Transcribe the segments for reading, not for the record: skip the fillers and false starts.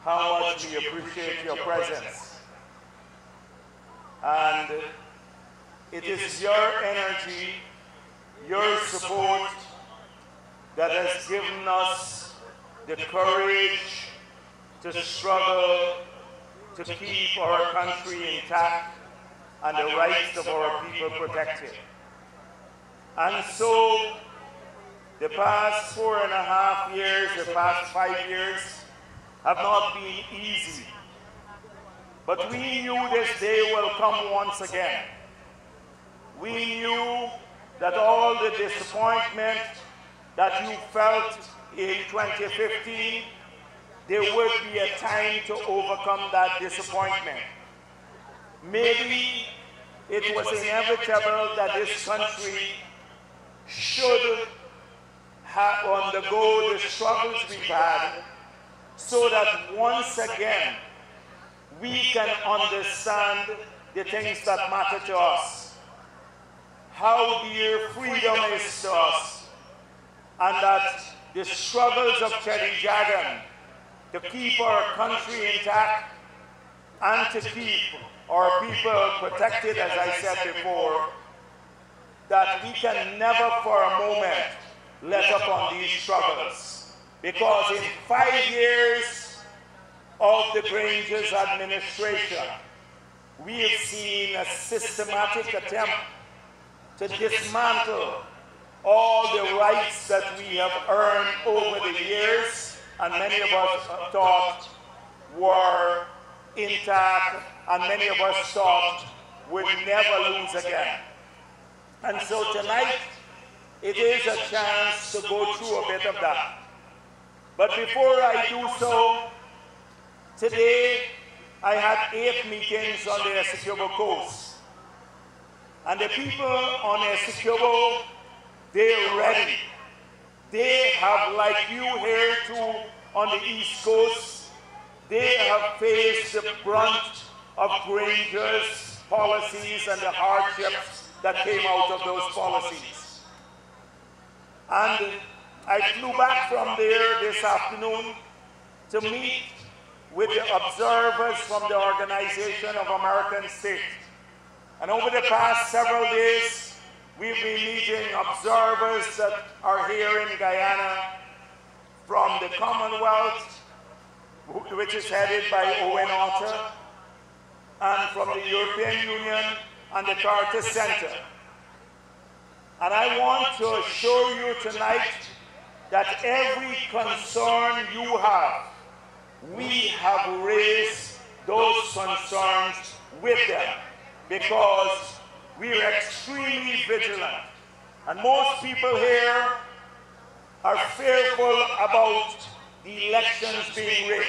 how much we appreciate your presence. And it is your energy, your support that has given us the courage to struggle to keep our country intact and the rights of our people protected. And so, the past 4.5 years, the past 5 years have not been easy. But we knew this day will come once again. We knew that all the disappointment that you felt in 2015, there would be a time to overcome that disappointment. Maybe it was inevitable that this country should undergo the struggles we've had, so that once again we can understand the things that matter to us, how dear freedom is to us, and that the struggles of Chedi Jagan to keep our country intact and to keep our people protected, as I said before, that we can never for a moment let up on these struggles. Because in 5 years of the Granger's administration, we have seen a systematic attempt to dismantle all the rights that we have earned over the years, and many of us thought were intact, and many of us thought would never lose again. And so tonight, it is a chance to go through a bit of that. But before I do so, today I had 8 meetings on the Essequibo coast. And the people on Essequibo, they're ready. They have, like you here too, on the East Coast, they have faced the brunt of Granger's policies and the hardships that came out of those policies. And I flew back from there this afternoon to meet with the observers from the Organization of American States. And over the past several days, we've been meeting observers that are here in Guyana from the Commonwealth, which is headed by Owen Otter, and from the European Union and the Carter Center. And I want to assure you tonight that every concern you have, we have raised those concerns with them, because we are extremely vigilant. And most people here are fearful about the elections being rigged.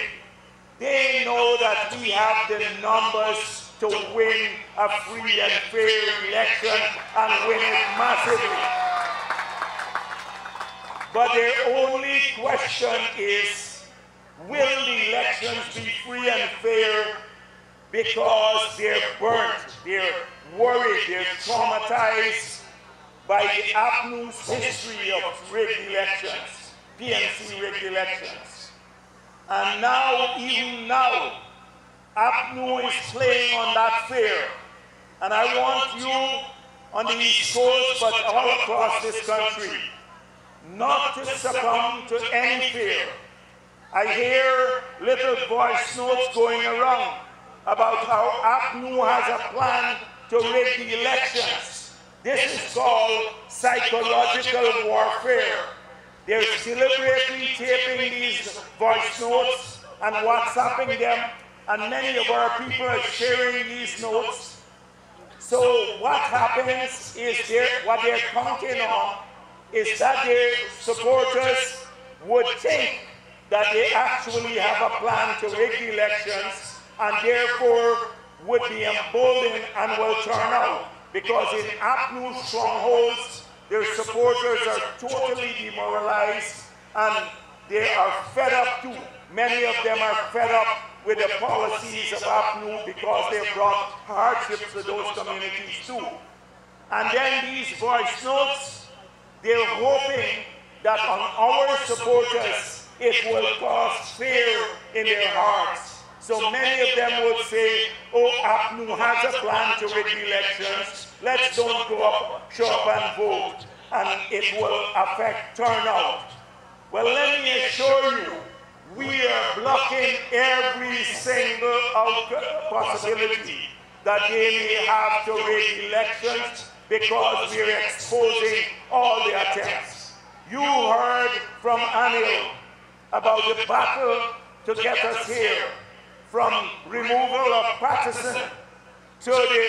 They know that we have the numbers to win a free and fair election and win it massively. But their only question is, will the elections be free and fair? Because they're burnt, they're worried, they're traumatized by the APNU's history of rigged elections, PNC rigged elections. And now, even now, APNU is playing on that fear. And I want you on the East Coast, but all across this country, not to succumb to any fear. I hear little voice notes going around about how APNU has a plan to rig the elections. This is called psychological warfare. They're deliberately taping these voice notes and WhatsApping them, and many of our people are sharing these notes. So what happens is what they're counting on is that their supporters would think that they actually have a plan to rig the elections, and therefore would be emboldened and will turn out. Because in APNU's strongholds, their supporters are totally demoralized, and they are fed up too. Many of them are fed up with the policies of APNU because they've brought hardships to those communities too. And then these voice notes, they're hoping that on our supporters it will cause fear in their hearts. So many of them will say, oh, APNU has a plan to rig the elections. Let's don't go up, show up and vote, and it will affect turnout. Well, let me assure you, we are blocking every single possibility that they may have to rig elections because we are exposing all the attempts. You heard from Anil about the battle to get us here, from removal of Patterson to the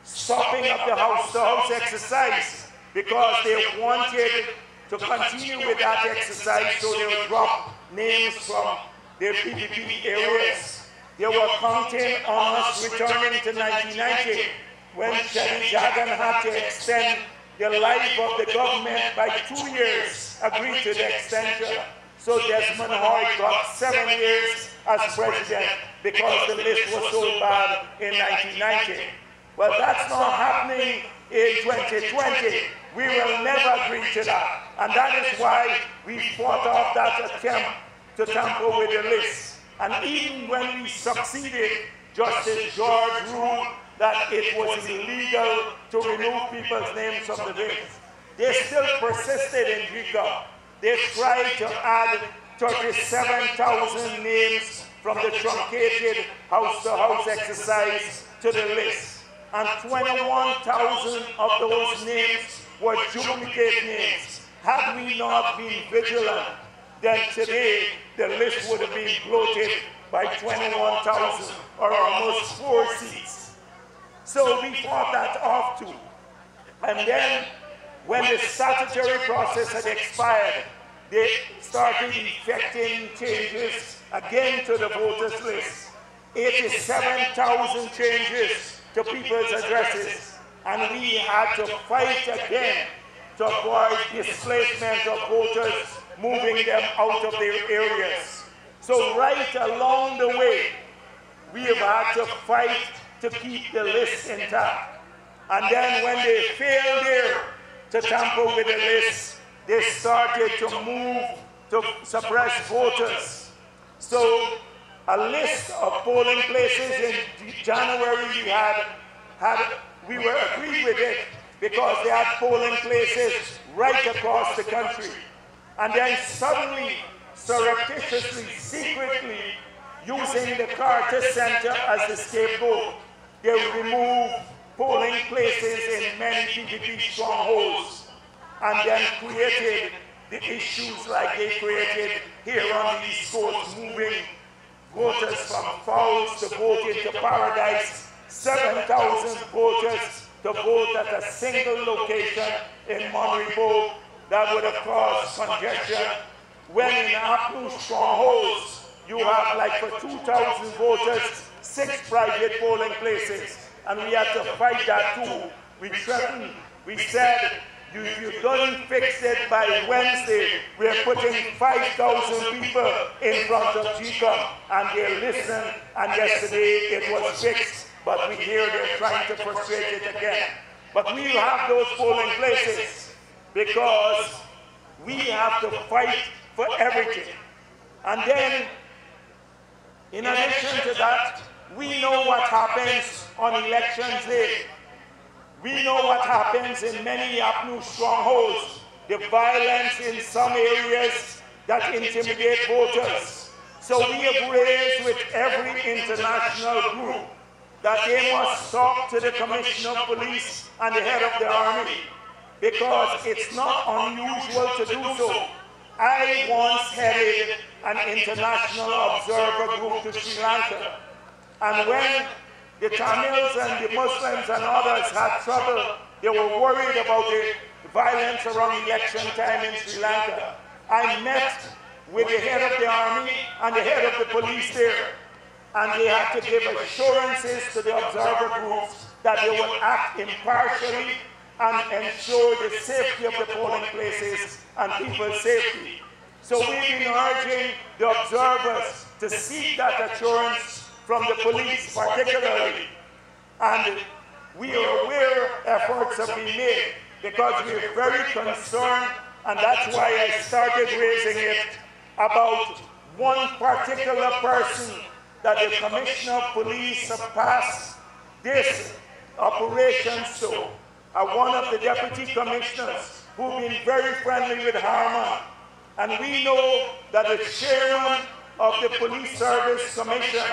stopping of the house-to-house exercise because they wanted to continue with that exercise, so they would drop names from their PPP areas. They were counting on us returning to 1990 when Shadi Jagan had to extend the life of the government by 2 years, agreed to the extension. So Desmond Hoy got 7 years as president because the list was so bad in 1990. Well, that's not happening in 2020. We will never agree to that. And that is why we fought off that attempt to tamper with the list. And even when we succeeded, Justice George ruled that it was illegal to remove people's names from the list. They still persisted in JICA. They tried to add 37,000 names from the truncated house-to-house exercise to the list. And 21,000 of those names were duplicate names. Had we not been vigilant, then today the list would have been bloated by 21,000 or almost 4 seats. So we fought that off too. And then when the statutory process had expired, they started effecting changes again to the voters list. 87,000 changes to people's addresses. And we had to fight again to avoid displacement of voters, moving them out of their areas. So right along the way, we have had to fight to keep the list intact. And then when they failed there to tamper with the list, they started to move to suppress voters. So a list of polling places in January we were agreed with it because they had polling places right across the country. And then suddenly, surreptitiously, secretly, using the Carter Center as the scapegoat, they removed polling places in many PPP strongholds and then created the issues like they created here on the East Coast, moving voters from Fowles to vote into Paradise, 7,000 voters to vote at a single location in Monrepo. That would have caused congestion. When in APNU strongholds, you have like for 2,000 voters, 6 private polling places. And we had to fight that too. We threatened, we said, if you don't fix it by Wednesday, we're putting 5,000 people in front of JICA. And they listened, and yesterday it was fixed. But we hear they're trying to frustrate it again. But we have those polling places because we have to fight for everything. And then, in addition to that, we know what happens on elections day. We know what happens in many APNU strongholds, the violence in some areas that intimidate voters. So we have raised with every international group that they must talk to the Commissioner of Police and the head of the Army, because it's not unusual to do so. I once headed an international observer group to Sri Lanka, and when the Tamils and the Muslims and others had trouble, they were worried about the violence around election time in Sri Lanka. I met with the head of the army and the head of the police there, and they had to give assurances to the observer groups that they would act impartially and ensure the safety of the polling places and people's safety. So we've been urging the observers to seek that assurance from the police particularly. And we are aware efforts have been made because we're very concerned, and that's why I started raising it about one particular person that the Commissioner of Police have passed this operation to, one of the Deputy Commissioners who've been very friendly with Harman. And we know that the Chairman of the Police Service Commission,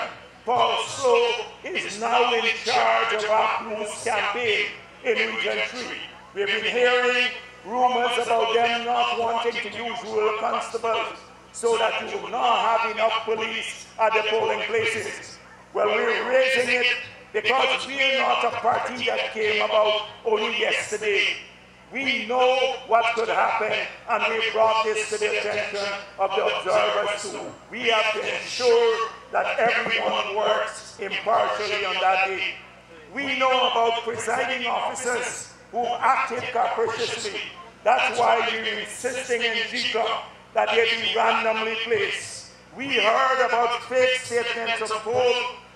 Paul Slow, is now in charge of our news campaign in Region 3. We've been hearing rumors about them not wanting to use rural constables so that you will not have enough police at the polling places. Well, we're raising it because we're not a party that came about only yesterday. We know what could happen, and we brought this to the attention of the observers too. We have to ensure that everyone works impartially on that day. We know about presiding officers who acted capriciously. That's why we're insisting in GCOM that they be randomly placed. We heard about fake statements of poll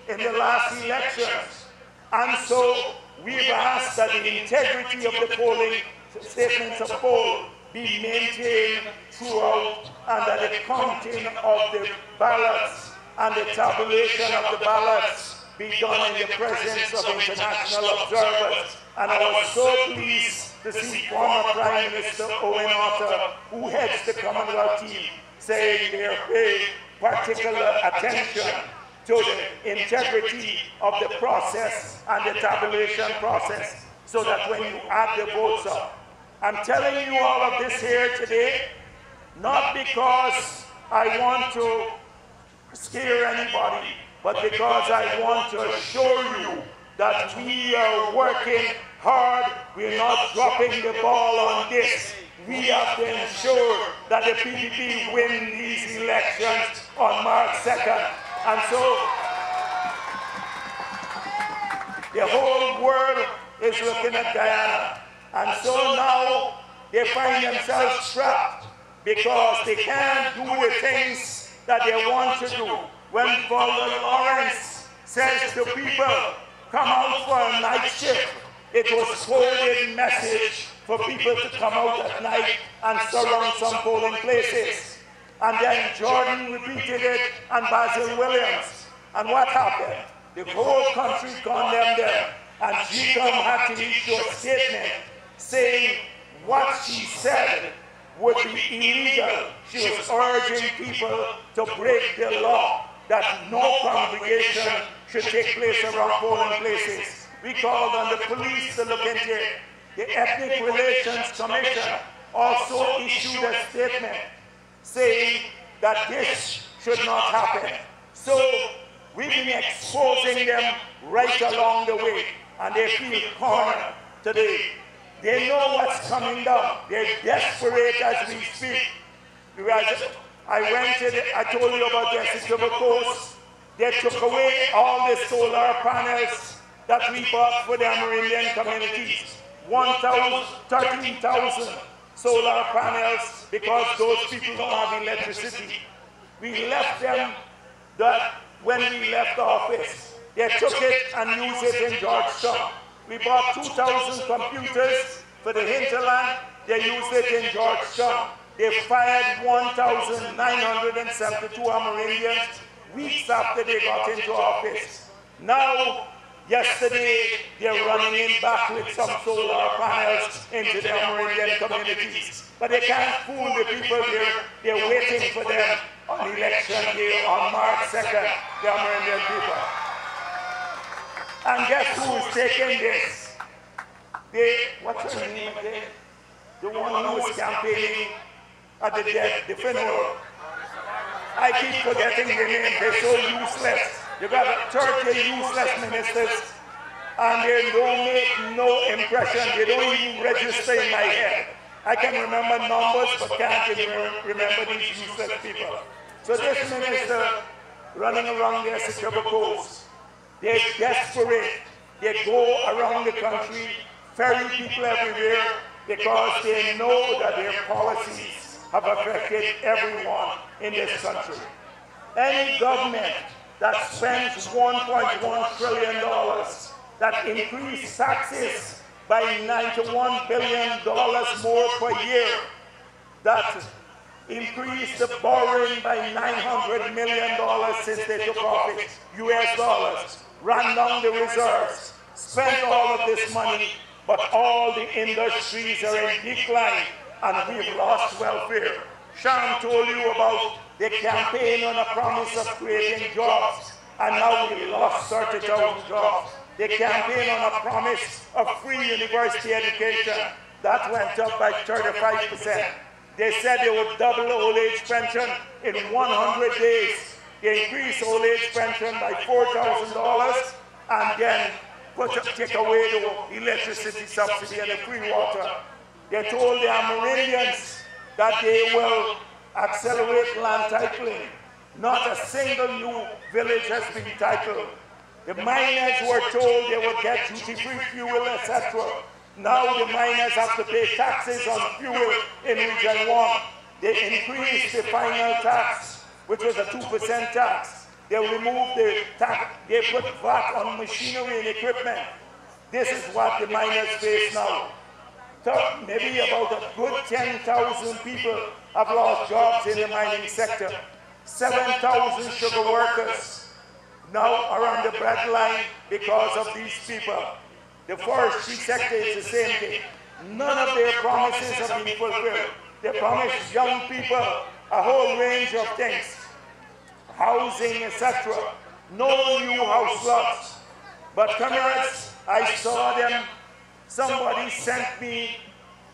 in the last elections. And so we've asked that the integrity of the polling statements of poll be maintained throughout, and that the counting of the ballots and the tabulation of the ballots be done in the presence of international observers. And I was so pleased to see former Prime Minister Owen Otter, who heads the Commonwealth team, saying they pay particular attention to the integrity of the process and the tabulation process, so that when you add the votes up. I'm telling you all of this here today, not because I want to scare anybody, but because I want to assure you that we are working hard. We're not dropping the ball on this. We have to ensure that the PPP win these elections on March 2nd. And so the whole world is looking at Guyana. And so now they find themselves trapped because they can't do the things that they want to do. When Father Lawrence says to people, come out for a night shift, it was a coded message for people to come out at night and surround some polling places. And then Jordan repeated it and Basil Williams. And what happened? The whole country condemned them. And GCOM had to issue a statement saying what she said would be illegal. She was urging people to break the law, that no congregation should take place around polling places. We called on the police to look into it. The Ethnic Relations Commission also issued a statement saying that this should not happen. So we've been exposing them right along the way, and they feel cornered today. They know what's coming down. They're desperate as we speak. I told you about the Essequibo Coast. They took away all the solar panels that we bought for the Amerindian communities. 13,000 solar panels because those people don't have electricity. We left them that when we left the office. They took it and used it in Georgetown. We bought 2,000 computers for the hinterland. They used it in Georgetown. They fired 1,972 Amerindians weeks after they got into office. Now, yesterday, they're running in back with some solar panels into the Amerindian communities. But they can't fool the people here. They're waiting for them on election day on March 2nd, the Amerindian people. And guess who is taking this? What's her name again? The one who was campaigning at the funeral. I keep forgetting the name. They're so useless. You got 30 useless ministers, and they don't make no impression. They don't even register in my head. I can remember numbers, but can't even remember these useless people. So this minister running around the Essequibo Coast, they're desperate. They go around the country, ferry people everywhere, because they know that their policies have affected everyone in this country. Any government that spends $1.1 trillion, that increase taxes by $91 billion more per year, that increased the borrowing by $900 million since they took office, US dollars, ran down the reserves, spent all of this money, but all the industries are in decline and we've lost welfare. Sham told you about the campaign on a promise of creating jobs, and now we lost 30,000 jobs. The campaign on a promise of free university education, that went up by 35%. They said they would double old age pension in 100 days. They increased old age pension by $4,000 and then take away the electricity subsidy and the free water. They told the Amerindians that they will accelerate land titling. Not a single new village has been titled. The miners were told they would get duty-free fuel, etc. Now the miners have to pay taxes on fuel in Region 1. They increased the final tax, which was a 2% tax. They removed the tax, they put VAT on machinery and equipment. This is what the miners face now. So maybe about a good 10,000 people have lost jobs in the mining sector. 7,000 sugar workers now are on the breadline because of these people. The forestry sector is the same thing. None of their promises have been fulfilled. They promised young people a whole range of things, housing, etc. No new house lots. But comrades, I saw them. Somebody sent me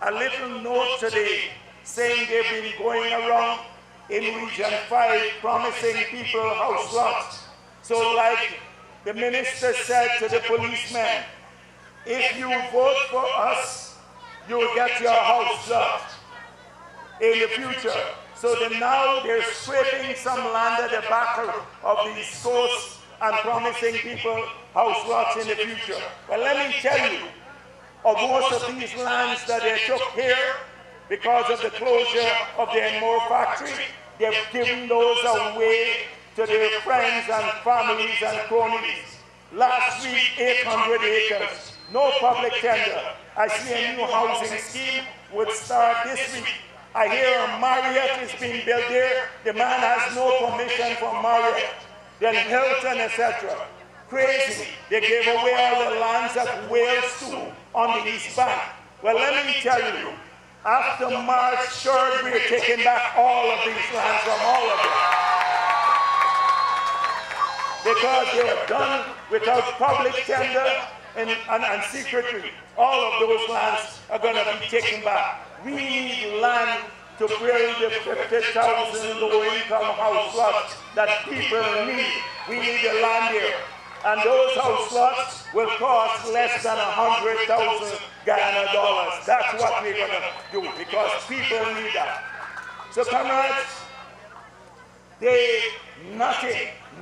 a little note today saying they've been going around in Region 5 promising people house lots. So like the minister said to the policemen, if you vote for us, you'll get your house lot in the future. So now they're scraping some land at the back of these coasts and promising people house lots in the future. But let me tell you, of most of these lands that they took here, because of the closure of the Enmore factory, they've given those away to their friends and families and cronies. Last week, 800 acres, no public tender. I see a new housing scheme would start this week. I hear a Marriott is being built there. The man has no permission from Marriott. Then Hilton, etc. Crazy. They gave away all the lands at Wales too on the East Bank. Well, let me tell you, after March 3rd, we're taking back all of these lands from all of them. Because they were done without public tender and secretly. All of those lands are going to be taken back. We need land to build the 50,000 low-income house lots that people need. We need the land here. And those house lots will cost less than 100,000 Guyana dollars. That's what we're going to do because people need that. So comrades,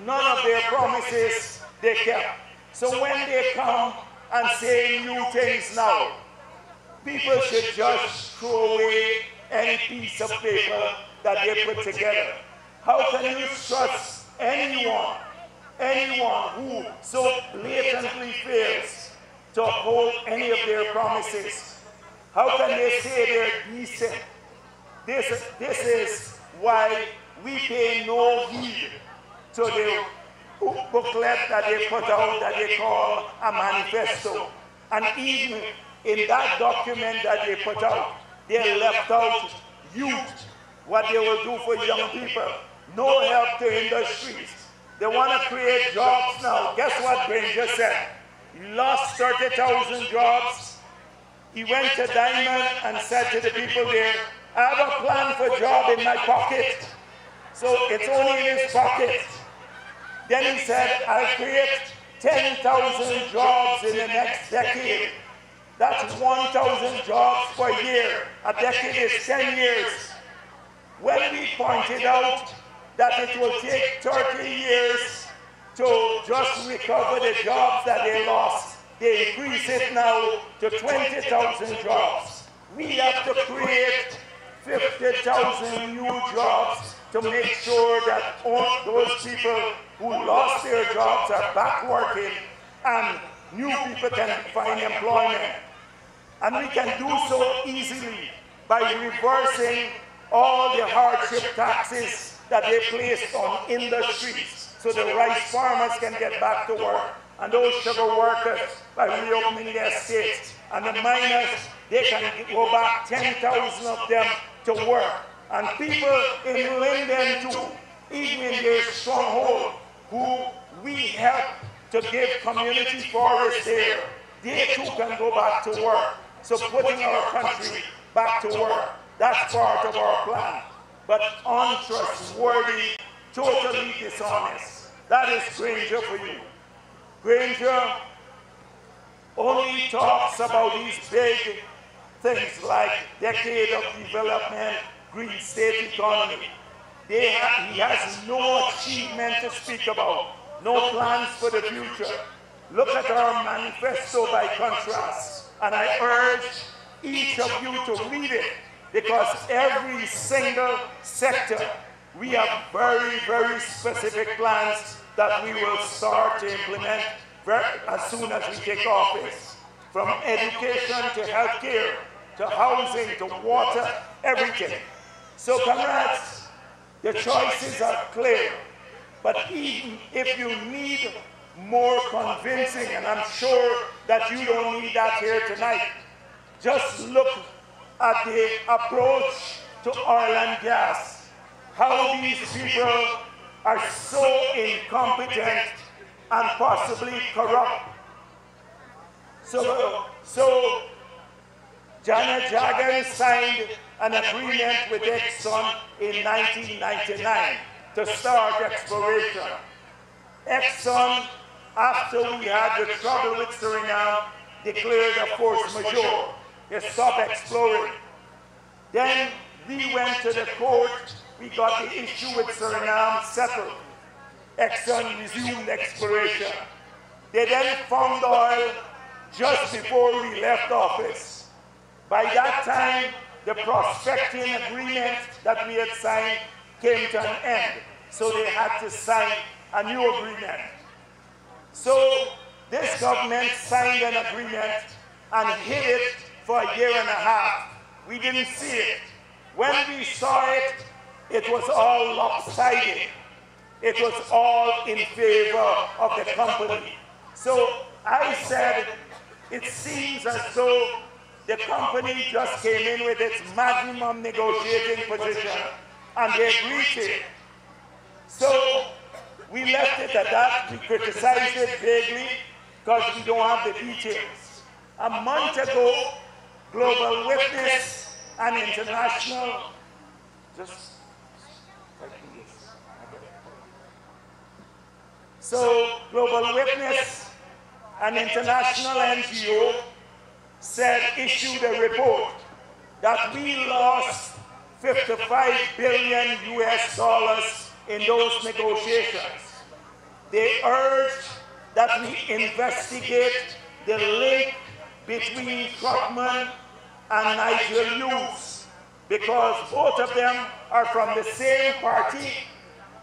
none of their promises they kept. So when they come and say new things now, people should just throw away any piece of paper that they put together. How can you trust anyone who so blatantly fails to hold any of their promises? How can they say they're decent? This is why we pay no heed to the booklet that they put out that they call a manifesto. And even in that document that they put out, they left out youth, what they will do for young people. No help to industries. They want to create jobs now. Guess what Granger said? He lost 30,000 jobs. He went to Diamond and said to the people there, I have a plan for a job in my pocket. So it's only in his pocket. Then he said, I'll create 10,000 jobs in the next decade. That's 1,000 jobs per year. A decade is 10 years. When we pointed out that it will take 30 years to just recover the jobs that they lost, they increase it now to 20,000 jobs. We have to create 50,000 new jobs to make sure that all those people who lost their jobs are back working and new people can find employment. And we can do so easily by reversing all the hardship taxes that they placed on industries so the rice farmers can get back to work, and those sugar workers by reopening their estates, and the miners, they can go back 10,000 of them to work. And people in Linden too, even in their stronghold, who we help to give community forests there, they too can go back to work. So putting our country back to work, that's part of our plan. But untrustworthy, totally dishonest, that is Granger for you. Granger only talks about these big things like decade of development, green state economy. He has no achievement to speak about, no plans for the future. Look at our manifesto by contrast, and I urge each of you to read it, because every single sector, we have very, very specific plans that we will start to implement as soon as we take office. From education to healthcare, to housing, to water, everything. So comrades, the choices are clear, but even if you need more convincing, and I'm sure that you don't need that here tonight, just look at the approach to oil and gas, how these people are so incompetent and possibly corrupt. So Janet Jagan signed an agreement with Exxon in 1999 to start exploration. Exxon, after we had the trouble with Suriname, declared a force majeure. They stopped exploring. Then we went to the court, we got the issue with Suriname settled. Exxon resumed exploration. They then found oil just before we left office. By that time, the prospecting agreement that we had signed came to an end, so they had to sign a new agreement. So this government signed an agreement and hid it for a year and a half. We didn't see it. When we saw it, it was all lopsided. It was all in favor of the company. So I said, it seems as though the company just came in with its maximum negotiating position and they agreed to it. So we left it at that. We criticized it vaguely because we don't have the details. A month ago, Global Witness and International, So Global Witness, an international NGO, issued a report that we lost $55 billion US in those negotiations. They urged that we investigate the link between Truckman and Nigel Hughes, because both of them are from the same party,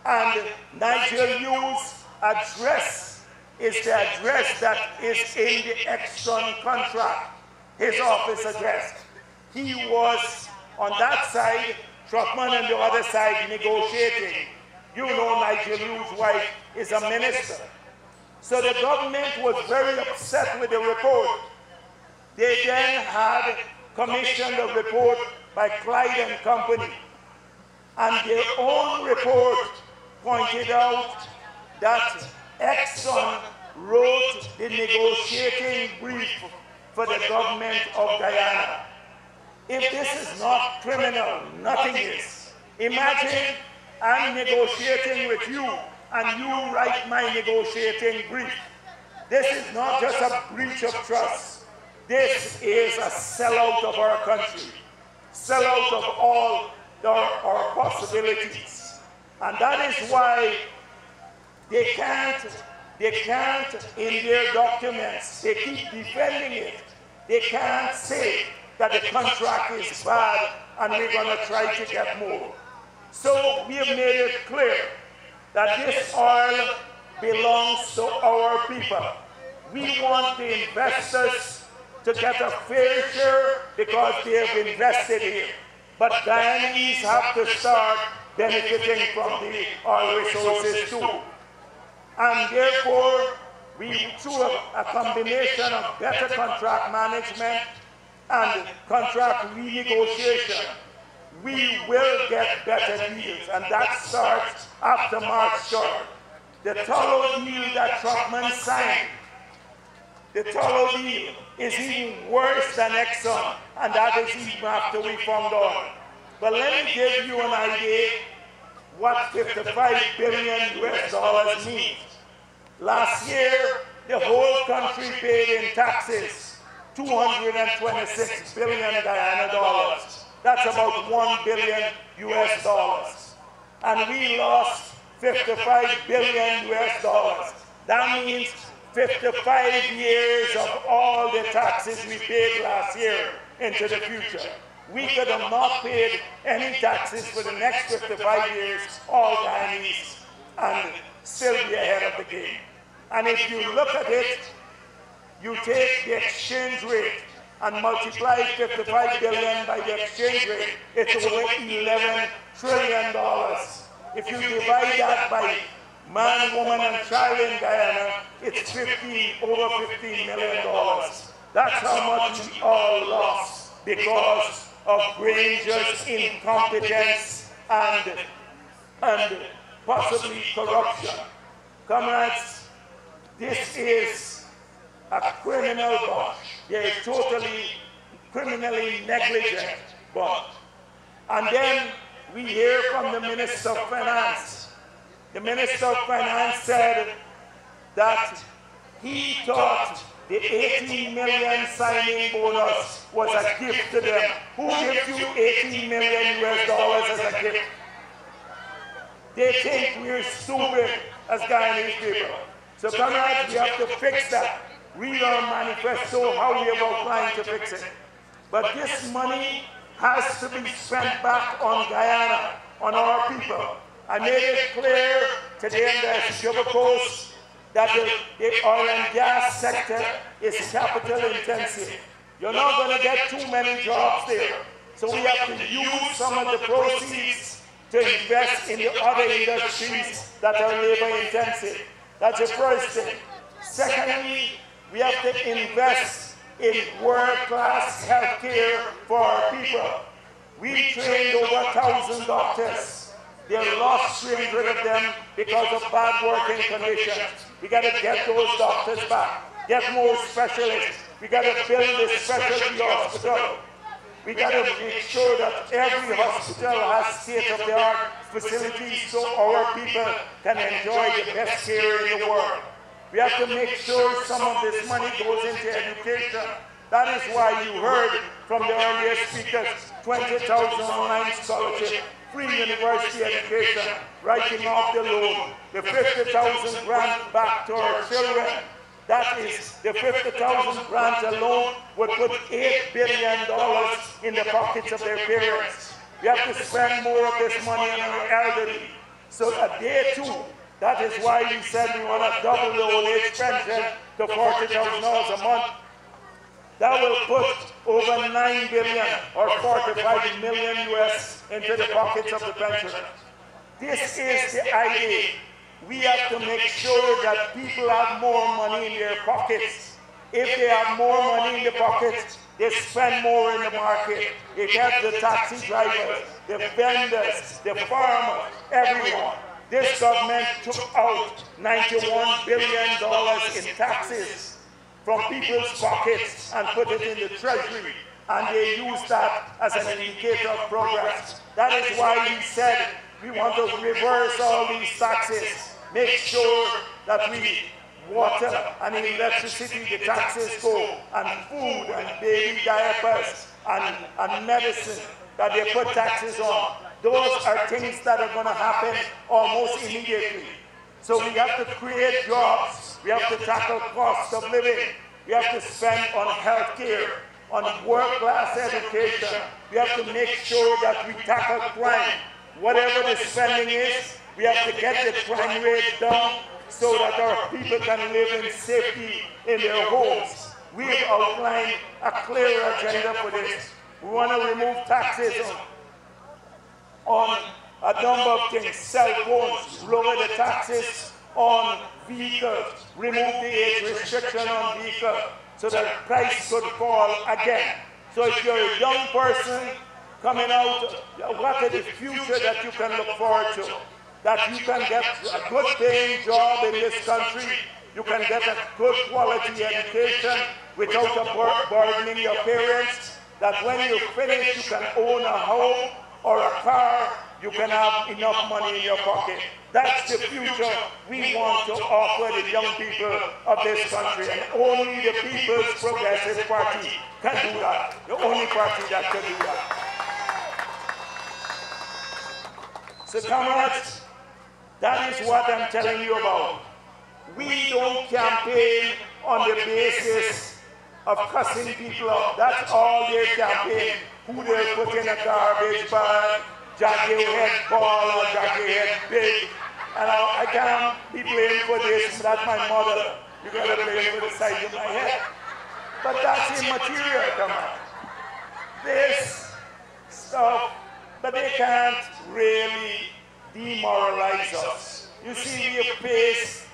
and Nigel Hughes' address is the address that is in the Exxon contract, his office address. He was on that side, Truckman on the other side negotiating. You know Nigel Hughes' wife is a minister. So the government was very upset with the report. They then had commissioned a report by Clyde and Company. And their own report pointed out that Exxon wrote the negotiating brief for the government of Guyana. If this is not criminal, nothing is. Imagine I'm negotiating with you and you write my negotiating brief. This is not just a breach of trust. This is a sellout of our country, sellout of all our possibilities. And that is why they can't, in their documents, they keep defending it. They can't say that the contract is bad and we're going to try to get more. So we have made it clear that this oil belongs to our people. We want the investors to get a fair share because they have invested here. but Guyanese have to start benefiting from the oil resources too. And therefore, through a combination of better contract management and contract renegotiation, we will get better deals, and that starts after March 3rd. The Tullow deal that Truckman signed, the Tullow deal is even worse than Exxon, and that is even after we found oil. But let me give you an idea what $55 billion US means. Last year, the whole country paid in taxes $226 billion Guyana dollars. That's about $1 billion US dollars. And we lost $55 billion US dollars. That means 55 years of all the taxes we paid last year into the future. We could have not paid any taxes for the next 55 years, all Guyanese, and still be ahead of the game. And if you look at it, you take the exchange rate and multiply 55 billion by the exchange rate, it's over $11 trillion. If you divide that by man, woman, and child in Guyana, it's over $15 million. That's how much we all lost because of Granger's incompetence and possibly corruption. Comrades, this is a criminal bunch. They're totally criminally negligent bunch. And then we hear from the Minister of Finance. The Minister of Finance said that he thought the 18 million signing bonus was a gift to them. Who gives you 18 million US dollars as a gift? They think we're stupid as Guyanese people. So comrades, we have to fix that. Read our manifesto, how we have outlined to fix it. But this money has to be spent back on Guyana, on our people. I made it clear today in the Sugar Coast that the oil and gas sector is capital intensive. You're not going to get too many jobs there. So we have to use some of the proceeds to invest in the other industries that are labor intensive. That's the first thing. Secondly, we have to invest in world-class health care for our people. We trained over 1,000 doctors. They lost 300 of them because of bad working conditions. We got to get those doctors back, get more specialists. We got to build a specialty hospital. We got to make sure that every hospital has state-of-the-art facilities so our people can enjoy the best care in the world. We have to make sure some of this money goes into education. That is why you heard from the earlier speakers, 20,000 online scholarship, free university education, writing off the loan, the 50,000 grant back to our children. That is, the 50,000 grant alone would put $8 billion in the pockets of their parents. We have to spend more of this money on our elderly. So that they too, that is why we said we want to double the old age pension to $40,000 a month. That will put over $9 billion or 45 million US into the pockets of the pensioners. This is the idea. We have to make sure that people have more money in their pockets. If they have more money in the pockets, they spend more in the market. It helps the taxi drivers, the vendors, the farmers, everyone. This government took out $91 billion in taxes from people's pockets and put it in the treasury, and they used that as an indicator of progress. That is why we said we want to reverse all these taxes, make sure that we water and electricity, the taxes go, and food and baby diapers and medicine that they put taxes on. Those are things that are going to happen almost immediately. So we have to create jobs. We have to tackle cost of living. We have to spend on health care, on world-class education. We have to make sure that we tackle crime. Whatever the spending is, we have to get the crime rate down so that our people can live in safety in their homes. We've outlined a clear agenda for this. We want to remove taxes on a number of things, cell phones, lower the taxes on vehicles, remove the age restriction on vehicles so that the price could fall again. So if you're a young person coming out, what is the future that you can look forward to? That you can get a good paying job in this country, you can get a good quality education without burdening your parents, that when you finish you can own a home or a car, you can have enough money in your pocket. That's the future we want to offer the young people of this country, and only the People's Progressive Party can do that. The only party that can do that. So comrades, that is what I'm telling you about. We don't campaign on the basis of cussing people out. That's all their campaign. Who they put in a garbage bag, Jagdeo head ball or Jagdeo head big. And I can't be blamed for this. That's my mother. You gotta blame for the size of my head. But that's immaterial, come on. This stuff, but they can't really demoralize us. You see, we have faced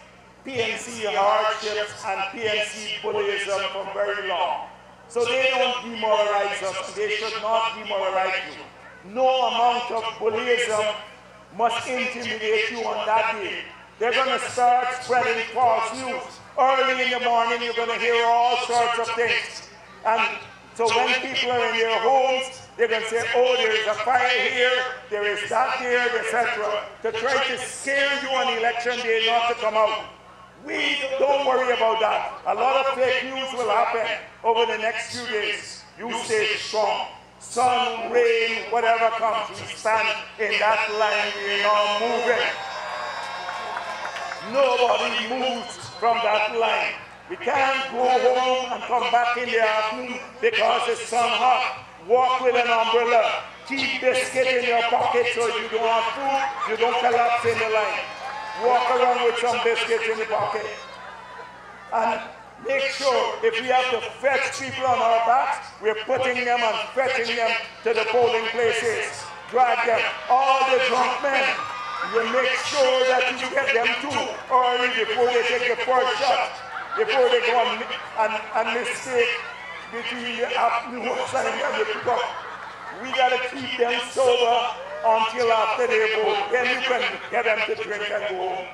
PNC hardships and PNC bullyism for very long. So they don't demoralize us. They should not demoralize you. No amount of bullyism must intimidate you on that day. They're going to start spreading false news. Early in the morning, you're going to hear all sorts of things. And so when people are in their homes, they're going to say, oh, there's a fire here, there is that here, etc. To try to scare you on election day not to come out. We don't worry about that. A lot of fake news will happen over the next few days. You stay strong. Sun, rain, whatever comes, we stand in that line. We're not moving. Nobody moves from that line. We can't go home and come back in the afternoon because it's sun hot. Walk with an umbrella. Keep biscuit in your pocket so you don't have food, you don't collapse in the line. Walk around with some biscuits in the pocket. And make sure if we have to fetch people on our backs, we're putting them and fetching them to the polling places. Drag them. All the drunk men, you make sure that you get them too early before they take the first shot, before they go and mistake between the afternoon and the pickup. We got to keep them sober until after they vote. Then you can get them to drink and go home.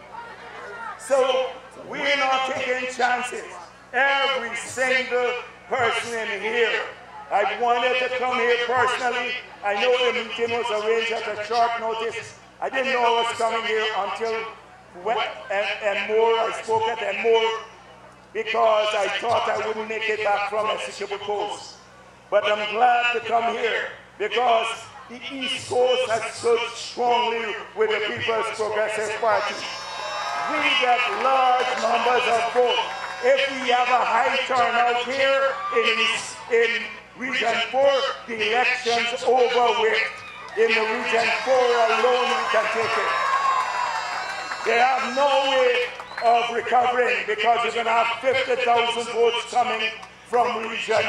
So we're not taking chances. Every single person in here, I wanted to come here personally. I know the meeting was arranged at a short notice. I didn't know I was coming here until I spoke at Enmore because I thought I wouldn't make it back from Essequibo Coast. But I'm glad to come here because the East Coast has stood strongly with the People's Progressive Party. We get large numbers of votes. If we have a high turnout here in Region 4, the election's over with. In the Region 4 alone, we can take it. They have no way of recovering because you're going to have 50,000 votes coming from Region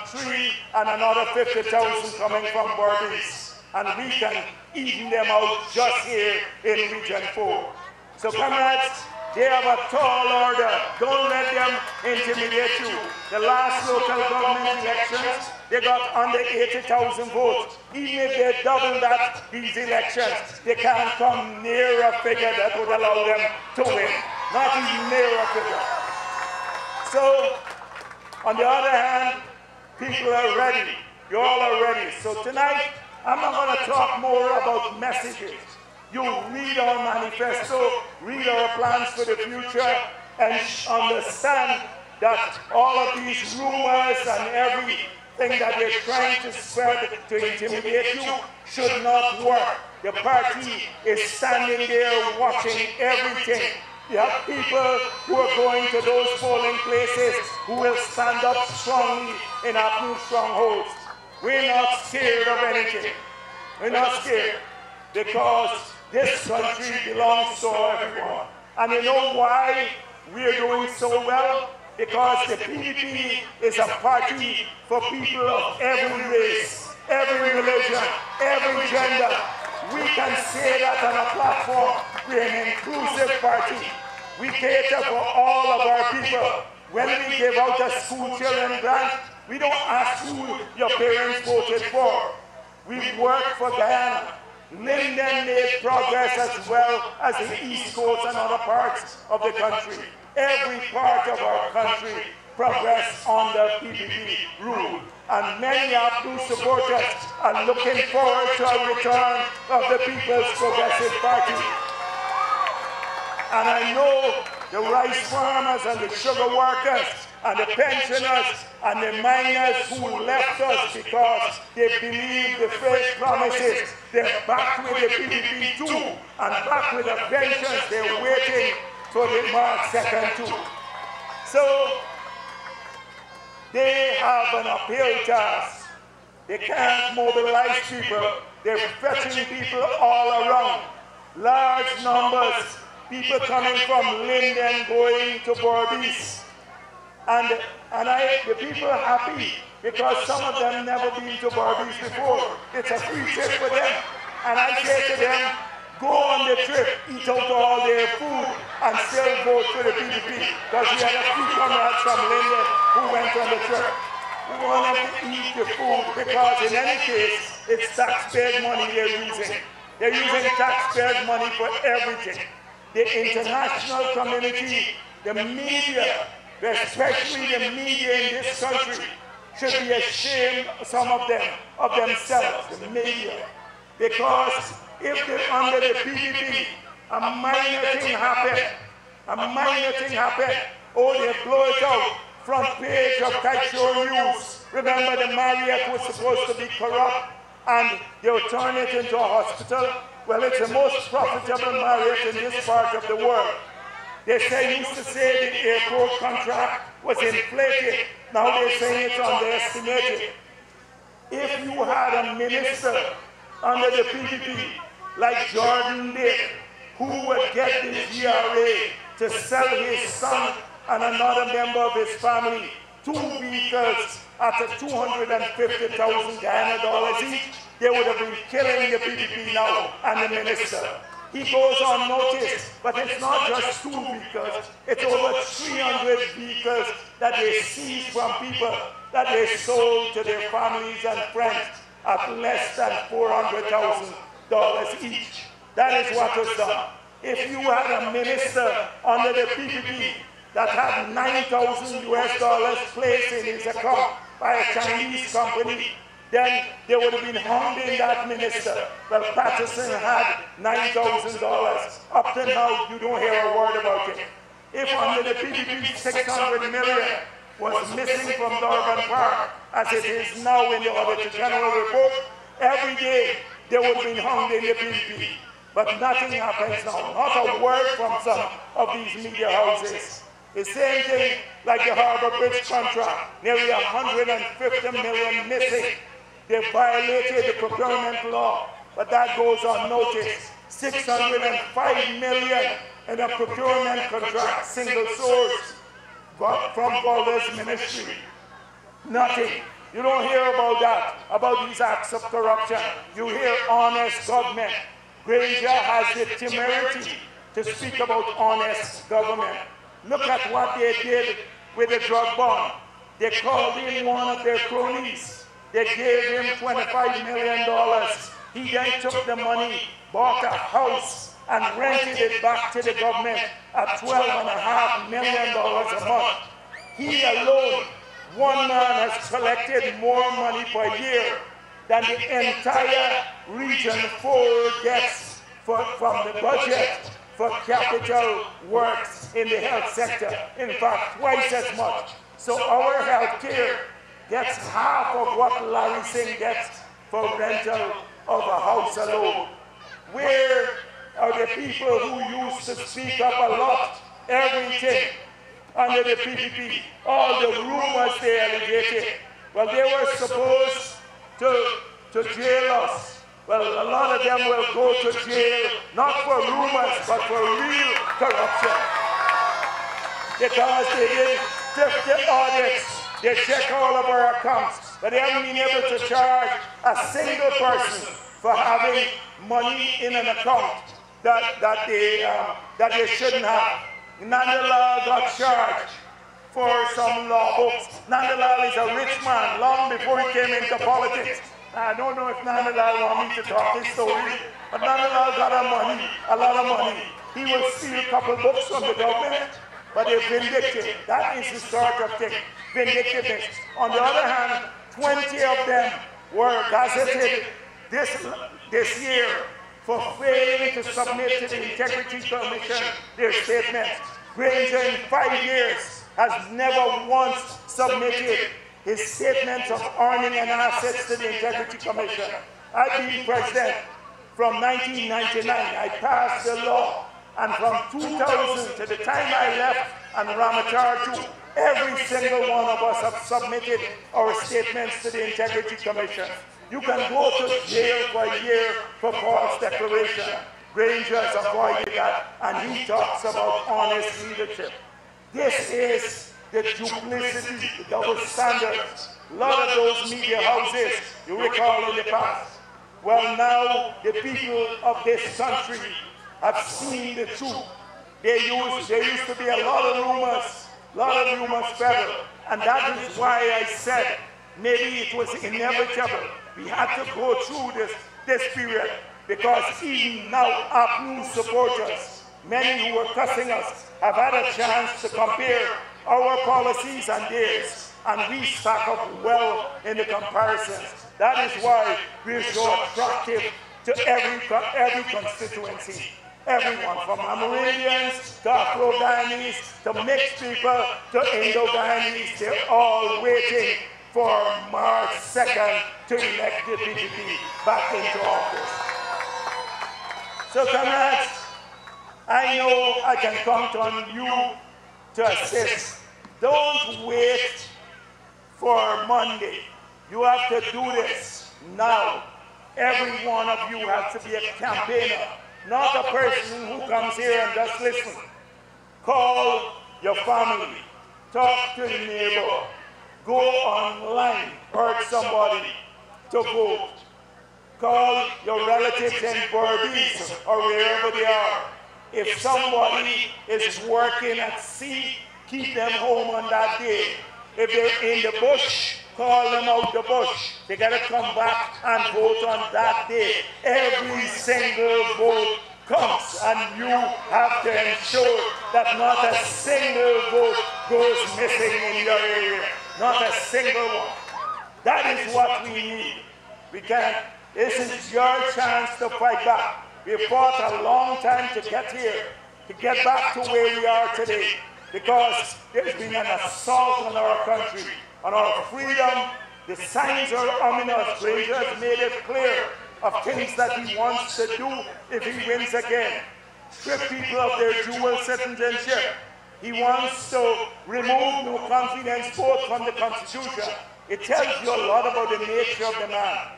3 and another 50,000 coming from Berbice. And we can even them out just here in Region 4. So comrades, they have a tall order. Don't let them intimidate you. The last local government elections, they got under 80,000 votes. Even if they double that, these elections, they can't come near a figure that would allow them to win. Not even near a figure. So, on the other hand, people are ready. You all are ready. So tonight, I'm not going to talk more about messages. You read our manifesto, read our plans for the future, and understand that all of these rumors and everything that they're trying to spread to intimidate you should not work. The party is standing there watching everything. You have people who are going to those polling places who will stand up strongly in our new strongholds. We're not scared of anything. We're not scared because this country belongs to everyone. And you know why we're doing so well? Because the PPP is a party for people of every race, every religion, every gender, we can say that on a platform. We're an inclusive party. We cater for all of our people. When we give out a school children grant, we don't ask who your parents voted for. We work for Guyana. Linden made progress as well as the East Coast and other parts of the country. Every part of our country progressed under PPP rule. And many of those supporters are looking forward to a return of the People's Progressive Party. And I know the rice farmers and the sugar workers and the pensioners and the miners who left us because they believed the fake promises, they're back with the PPP too, and back with a vengeance. They're waiting for the March 2nd too. So they have an uphill task. They can't mobilize people. They're fetching people all around. Large numbers, people coming from Linden going to Berbice. And the people are happy because some of them never been to Berbice before. It's a free trip for them. And I say to them, go on the trip, eat out all their food, and still vote for the PPP. Because we had a few comrades from Linden who went on the trip. We want them to eat the food because in any case, it's taxpayers' money they're using. They're using taxpayers' money for everything. The international community, the media, especially the media in this country, should be ashamed, some of them, of themselves, the media. Because if they're under the PPP, a minor thing happened, oh, they blow it out, front page of Kaishore News. Remember the Marriott was supposed to be corrupt and they'll turn it into a hospital? Well, it's the most profitable Marriott in this part of the world. They used to say the airport contract was inflated. Now they're saying it's underestimated. If you had a minister under the PPP, like Jordan did, who would get the GRA to sell his son and another member of his family 2 vehicles at $250,000 Guyana dollars each, they would have been killing the PPP now and the minister. He goes on notice, but it's not just 2 vehicles, it's over 300 vehicles that they seized from people that they sold to their families and friends at less than $400,000 each. That is what was done. If you had a minister under the PPP that had $9,000 US placed in his account by a Chinese company, then they would have been hounding that minister. Well, Patterson had $9,000. Up to now, you don't hear a word about it. If under the PPP, $600 million was missing from Durban Park, as it is now in the Auditor General report, every day they would have been hounding the PPP. But nothing happens now. Not a word from some of these media houses. The same thing like the Harbour Bridge contract, nearly $150 million missing. They violated the procurement law, but that goes unnoticed. $605 million in a procurement contract, single source, from Balder's ministry. Nothing. You don't hear about that, about these acts of corruption. You hear honest government. Granger has the temerity to speak about honest government. Look at what they did with the drug bond. They called in one of their cronies. They gave him $25 million. He then took the money, bought a house, and rented it back to the government at $12.5 million a month. He alone, one man, has collected more money per year than the entire Region 4 gets from the budget for capital works in the health sector. In fact, twice as much. So our health care gets half of what Larry Singh gets for rental of a house alone. Where are the people who used to speak up a lot, everything, under the PPP, all the rumors they allegated? Well, they were supposed to jail us. Well, a lot of them will go to jail, not for rumors, but for real corruption. Because they did 50 audits, they check all of our accounts, but they haven't been able to charge a single person for having money in an account that they shouldn't have. Nandalal got charged for some law books. Nandalal is a rich man long before he came into politics. I don't know if Nandalal wants me to talk his story, but Nandalal got a lot of money. He will steal a couple books from the government, but they're vindictive. That is the sort of thing, vindictiveness. On the other hand, 20 of them were gazetted this year for failing to submit to the Integrity Commission their statements. Granger in 5 years has never once submitted his statements of earning and assets to the Integrity Commission. I've been president from 1999. I passed the law, and from 2000 to the time I left and Ramachar too, every single one of us have submitted our statements to the Integrity Commission. You can go to jail for a year for false declaration. Granger has avoided that, and he talks about honest leadership. This is the duplicity, the double standards. A lot of those media houses, you recall in the past. Well, now the people of this country have seen the truth. There used to be a lot of rumors peddled, and that is why I said maybe it was inevitable. We had to go through this period, because even now APNU supporters, many who were cussing us, have had a chance to compare our policies and theirs, and we stack up well in the comparisons. That is why we're so attractive to every constituency. Everyone, from Amerindians to Afro-Guyanese to mixed people to Indo-Guyanese, they're all waiting for March 2nd to elect the PPP back into office. So comrades, I know I can count on you to assist. Don't wait for Monday. You have to do this now. Every one of you has to be a campaigner, not a person who comes here and just listen. Call your family, talk to the neighbor, go online, urge somebody to vote. Call your relatives in Berbice or wherever they are. If somebody is working at sea, keep them home on that day. If they're in the bush, call them out the bush. They got to come back and vote on that day. Every single vote counts, and you have to ensure that not a single vote goes missing in your area. Not a single one. That is what we need. We can't. This is your chance to fight back. We fought a long time to get here, to get back to where we are today, because there's been an assault on our country, on our freedom. The signs are ominous. Granger has made it clear of things that he wants to do if he wins again. Strip people of their dual citizenship. He wants to remove no confidence vote from the Constitution. It tells you a lot about the nature of the man,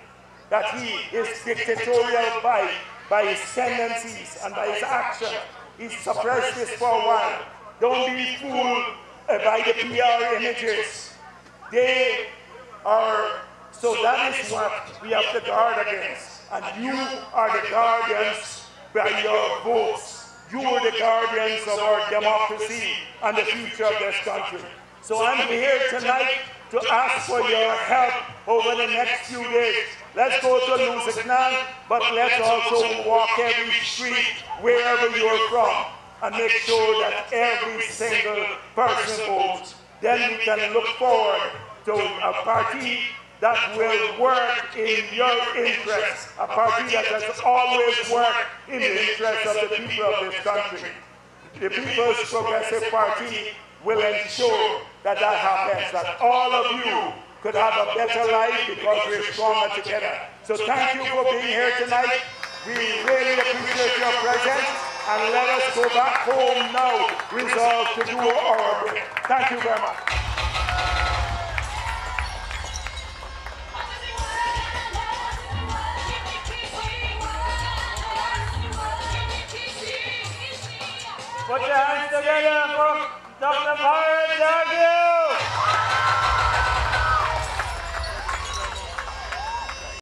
that he is dictatorial by his tendencies and by his action. He's suppressed this for a while. Don't be fooled by the PR images. They are, so that is what we have to guard against. And you are the guardians by your votes. You are the guardians of our democracy and the future of this country. So I'm here tonight to ask for your help over the next few days. Let's go to Lusitnan, but let's also walk every street wherever you're from and make sure that every single person votes. Then we can look forward to a party that will work in your interest, a party that has always worked in the interest of the people of this country. The People's Progressive Party will ensure that that happens, that all of you could have a better life because we're stronger together. So thank you for being here tonight. We really appreciate your presence, and let us go back home now, resolved to do our bit. Thank you very much. Put your hands together for Dr. Bharrat Jagdeo.